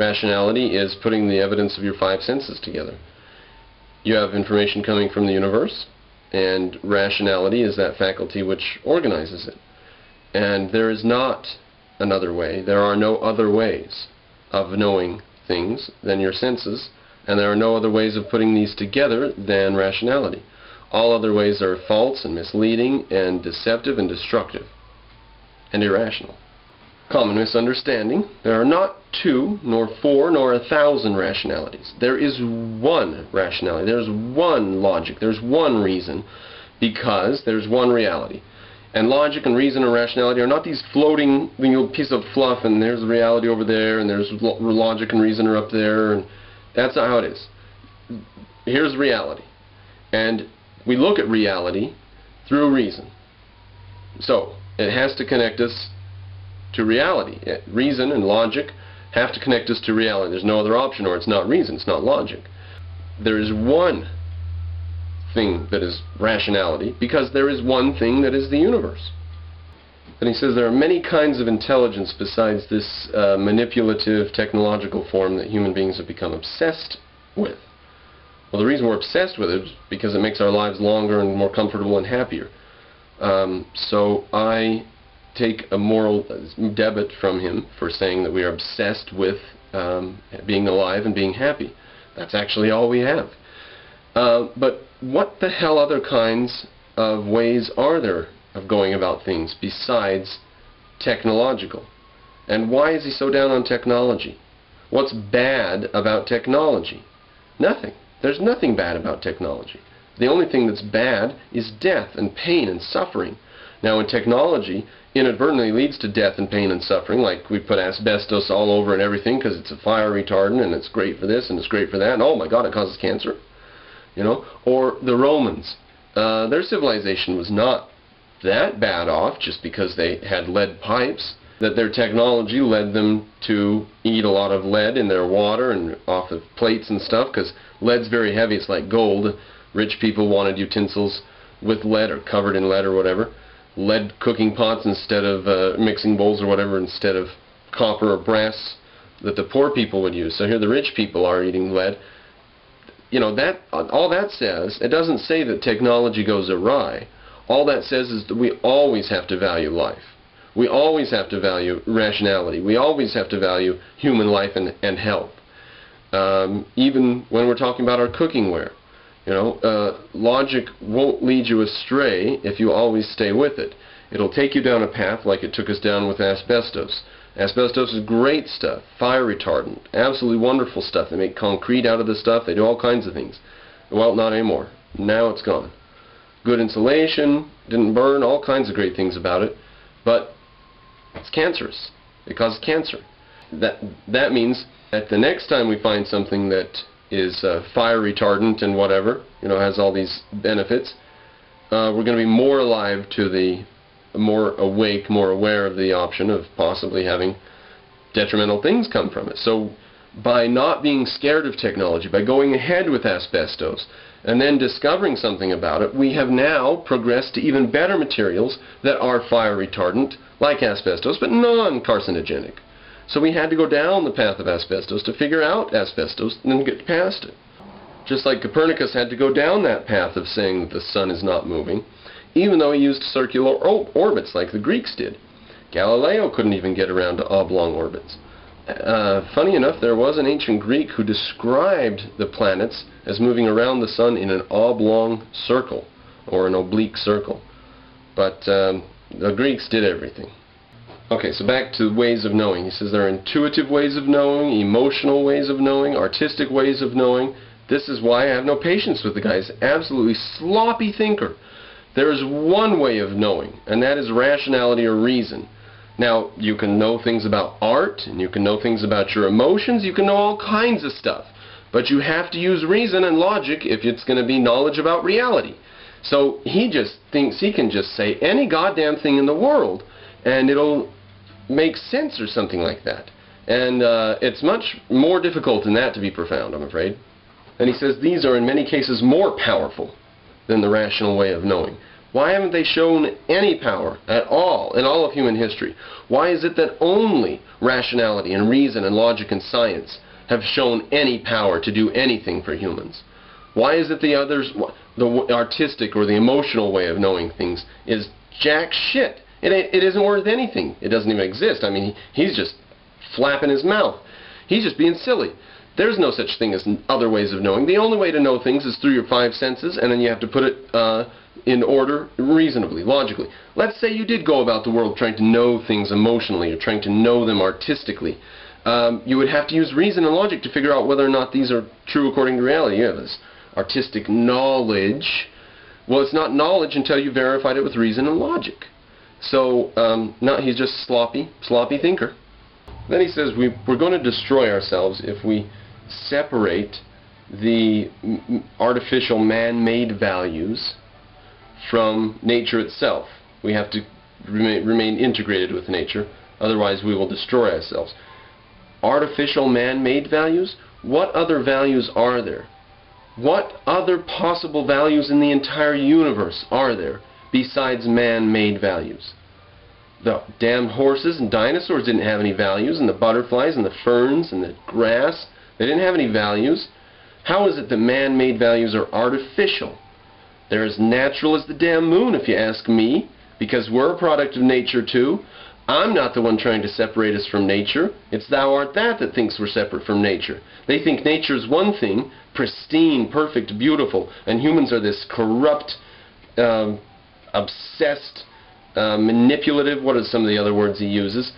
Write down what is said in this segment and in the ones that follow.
Rationality is putting the evidence of your five senses together. You have information coming from the universe, and rationality is that faculty which organizes it. And there is not another way. There are no other ways of knowing things than your senses, and there are no other ways of putting these together than rationality. All other ways are false and misleading and deceptive and destructive and irrational. Common misunderstanding: there are not 2, nor 4, nor 1,000 rationalities. There is one rationality. There's one logic. There's one reason, because there's one reality. And logic and reason and rationality are not these floating piece of fluff, and there's reality over there, and there's logic and reason are up there, and that's not how it is. Here's reality. And we look at reality through reason. So it has to connect us to reality. Reason and logic have to connect us to reality. There's no other option, or it's not reason, it's not logic. There is one thing that is rationality, because there is one thing that is the universe. And he says there are many kinds of intelligence besides this manipulative technological form that human beings have become obsessed with. Well, the reason we're obsessed with it is because it makes our lives longer and more comfortable and happier. So I take a moral debit from him for saying that we are obsessed with being alive and being happy. That's actually all we have. But what the hell other kinds of ways are there of going about things besides technological? And why is he so down on technology? What's bad about technology? Nothing. There's nothing bad about technology. The only thing that's bad is death and pain and suffering. Now, when technology inadvertently leads to death and pain and suffering, like we put asbestos all over and everything because it's a fire retardant and it's great for this and it's great for that, and oh my God, it causes cancer. You know, or the Romans, their civilization was not that bad off just because they had lead pipes, that their technology led them to eat a lot of lead in their water and off of plates and stuff, because lead's very heavy. It's like gold. Rich people wanted utensils with lead or covered in lead or whatever. Lead cooking pots instead of mixing bowls or whatever, instead of copper or brass that the poor people would use. So here the rich people are eating lead. You know, that all that says, it doesn't say that technology goes awry. All that says is that we always have to value life. We always have to value rationality. We always have to value human life and health. Even when we're talking about our cooking ware. You know, logic won't lead you astray if you always stay with it. It'll take you down a path like it took us down with asbestos. Asbestos is great stuff, fire retardant, absolutely wonderful stuff. They make concrete out of the stuff, they do all kinds of things. Well, not anymore. Now it's gone. Good insulation, didn't burn, all kinds of great things about it, but it's cancerous. It causes cancer. That means that the next time we find something that is fire retardant and whatever, you know, has all these benefits, we're going to be more alive to the, more awake, more aware of the option of possibly having detrimental things come from it. So by not being scared of technology, by going ahead with asbestos and then discovering something about it, we have now progressed to even better materials that are fire retardant, like asbestos, but non-carcinogenic. So we had to go down the path of asbestos to figure out asbestos and then get past it. Just like Copernicus had to go down that path of saying that the sun is not moving, even though he used circular orbits like the Greeks did. Galileo couldn't even get around to oblong orbits. Funny enough, there was an ancient Greek who described the planets as moving around the sun in an oblong circle, or an oblique circle. But the Greeks did everything. Okay, so back to ways of knowing. He says there are intuitive ways of knowing, emotional ways of knowing, artistic ways of knowing. This is why I have no patience with the guy. He's an absolutely sloppy thinker. There is one way of knowing, and that is rationality or reason. Now, you can know things about art, and you can know things about your emotions, you can know all kinds of stuff. But you have to use reason and logic if it's going to be knowledge about reality. So he just thinks he can just say any goddamn thing in the world, and it'll make sense or something like that. And it's much more difficult than that to be profound, I'm afraid. And he says these are in many cases more powerful than the rational way of knowing. Why haven't they shown any power at all in all of human history? Why is it that only rationality and reason and logic and science have shown any power to do anything for humans? Why is it the others, the artistic or the emotional way of knowing things is jack shit? It isn't worth anything. It doesn't even exist. I mean, he's just flapping his mouth. He's just being silly. There's no such thing as other ways of knowing. The only way to know things is through your five senses, and then you have to put it in order reasonably, logically. Let's say you did go about the world trying to know things emotionally or trying to know them artistically. You would have to use reason and logic to figure out whether or not these are true according to reality. You have this artistic knowledge. Well, it's not knowledge until you verified it with reason and logic. So, no, he's just sloppy thinker. Then he says we're going to destroy ourselves if we separate the artificial man-made values from nature itself. We have to remain integrated with nature, otherwise we will destroy ourselves. Artificial man-made values? What other values are there? What other possible values in the entire universe are there besides man-made values? The damn horses and dinosaurs didn't have any values, and the butterflies and the ferns and the grass, they didn't have any values. How is it that man-made values are artificial? They're as natural as the damn moon, if you ask me, because we're a product of nature too. I'm not the one trying to separate us from nature. It's thou art that thinks we're separate from nature. They think nature is one thing, pristine, perfect, beautiful, and humans are this corrupt, obsessed, manipulative, what are some of the other words he uses?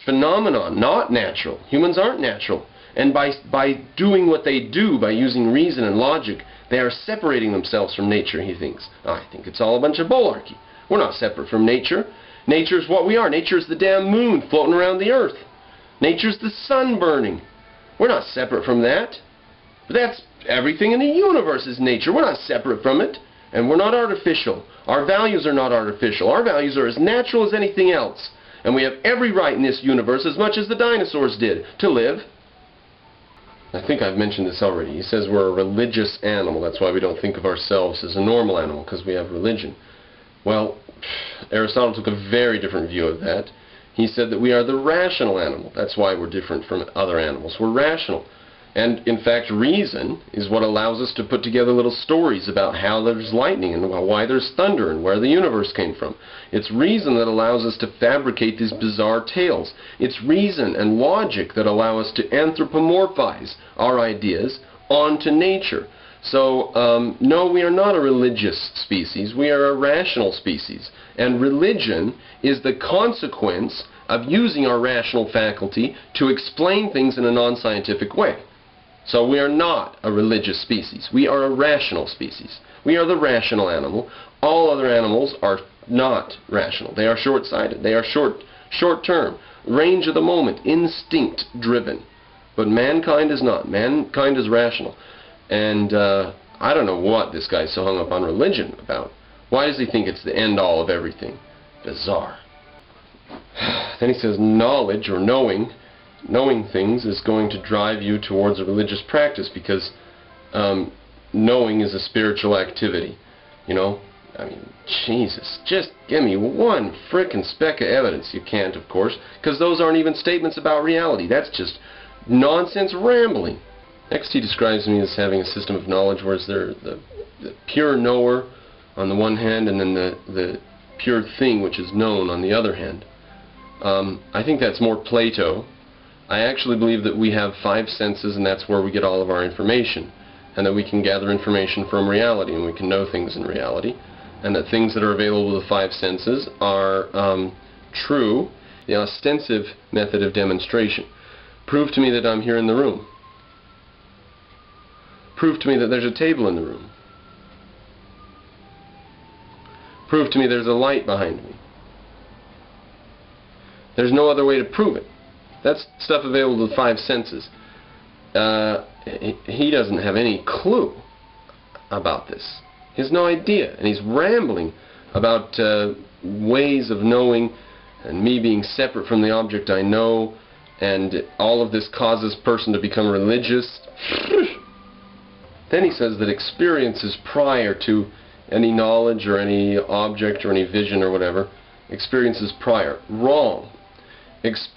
Phenomenon, not natural. Humans aren't natural. And by doing what they do, by using reason and logic, they are separating themselves from nature, he thinks. I think it's all a bunch of bulllarchy. We're not separate from nature. Nature's what we are. Nature's the damn moon floating around the earth. Nature's the sun burning. We're not separate from that. But that's everything in the universe is nature. We're not separate from it. And we're not artificial. Our values are not artificial. Our values are as natural as anything else. And we have every right in this universe, as much as the dinosaurs did, to live. I think I've mentioned this already. He says we're a religious animal. That's why we don't think of ourselves as a normal animal, because we have religion. Well, Aristotle took a very different view of that. He said that we are the rational animal. That's why we're different from other animals. We're rational. And, in fact, reason is what allows us to put together little stories about how there's lightning and why there's thunder and where the universe came from. It's reason that allows us to fabricate these bizarre tales. It's reason and logic that allow us to anthropomorphize our ideas onto nature. So, no, we are not a religious species. We are a rational species. And religion is the consequence of using our rational faculty to explain things in a non-scientific way. So we are not a religious species. We are a rational species. We are the rational animal. All other animals are not rational. They are short-sighted. They are short-term, range of the moment, instinct-driven. But mankind is not. Mankind is rational. And I don't know what this guy's so hung up on religion about. Why does he think it's the end-all of everything? Bizarre. Then he says knowledge, or knowing things is going to drive you towards a religious practice, because knowing is a spiritual activity. You know? I mean, Jesus, just give me one frickin' speck of evidence. You can't, of course, because those aren't even statements about reality. That's just nonsense rambling. Next, he describes me as having a system of knowledge where there's the pure knower on the one hand, and then the pure thing which is known on the other hand. I think that's more Plato. I actually believe that we have five senses, and that's where we get all of our information, and that we can gather information from reality, and we can know things in reality, and that things that are available to the five senses are true. The ostensive method of demonstration. Prove to me that I'm here in the room. Prove to me that there's a table in the room. Prove to me there's a light behind me. There's no other way to prove it. That's stuff available to the five senses. He doesn't have any clue about this. He has no idea. And he's rambling about ways of knowing, and me being separate from the object I know, and all of this causes person to become religious. Then he says that experience is prior to any knowledge or any object or any vision or whatever, experiences prior. Wrong. Experience